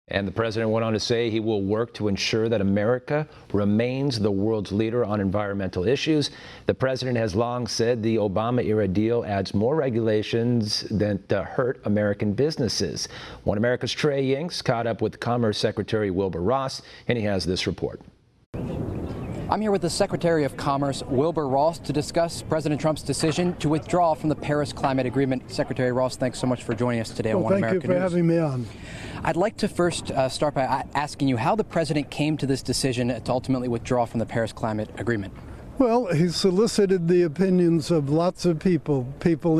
And the president went on to say he will work to ensure that America remains the world's leader on environmental issues. The president has long said the Obama-era deal adds more regulations that hurt American businesses. One America's Trey Yingst caught up with Commerce Secretary Wilbur Ross, and he has this report. I'm here with the Secretary of Commerce, Wilbur Ross, to discuss President Trump's decision to withdraw from the Paris Climate Agreement. Secretary Ross, thanks so much for joining us today on One American News. Thank you for having me on. I'd like to first start by asking you how the president came to this decision to ultimately withdraw from the Paris Climate Agreement. Well, he solicited the opinions of lots of people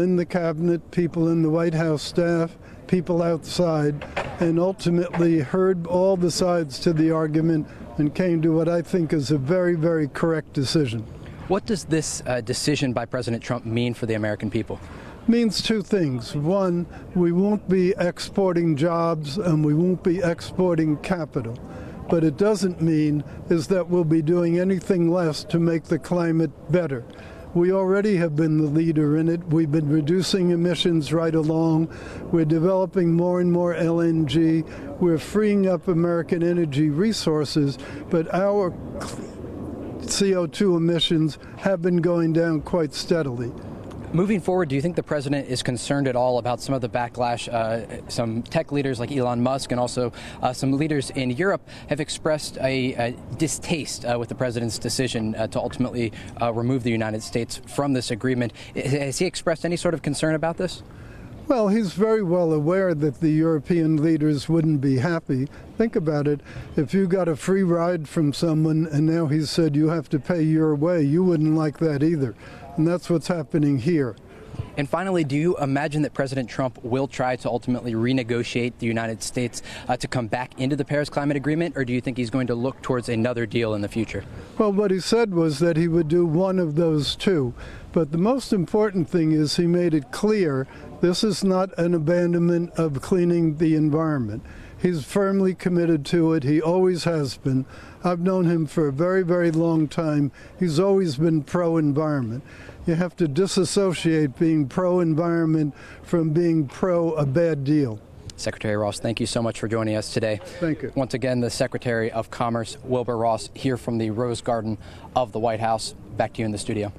in the cabinet, people in the White House staff, people outside, and ultimately heard all the sides to the argument and came to what I think is a very, very correct decision. What does this decision by President Trump mean for the American people? Means two things. One, we won't be exporting jobs and we won't be exporting capital. But it doesn't mean is that we'll be doing anything less to make the climate better. We already have been the leader in it. We've been reducing emissions right along. We're developing more and more LNG. We're freeing up American energy resources, but our CO2 emissions have been going down quite steadily. Moving forward, do you think the president is concerned at all about some of the backlash? Some tech leaders like Elon Musk and also some leaders in Europe have expressed a distaste with the president's decision to ultimately remove the United States from this agreement. Has he expressed any sort of concern about this? Well, he's very well aware that the European leaders wouldn't be happy. Think about it. If you got a free ride from someone and now he said you have to pay your way, you wouldn't like that either. And that's what's happening here. And finally, do you imagine that President Trump will try to ultimately renegotiate the United States to come back into the Paris Climate Agreement, or do you think he's going to look towards another deal in the future? Well, what he said was that he would do one of those two. But the most important thing is he made it clear this is not an abandonment of cleaning the environment. He's firmly committed to it. He always has been. I've known him for a very, very long time. He's always been pro-environment. You have to disassociate being pro-environment from being pro a bad deal. Secretary Ross, thank you so much for joining us today. Thank you. Once again, the Secretary of Commerce, Wilbur Ross, here from the Rose Garden of the White House. Back to you in the studio.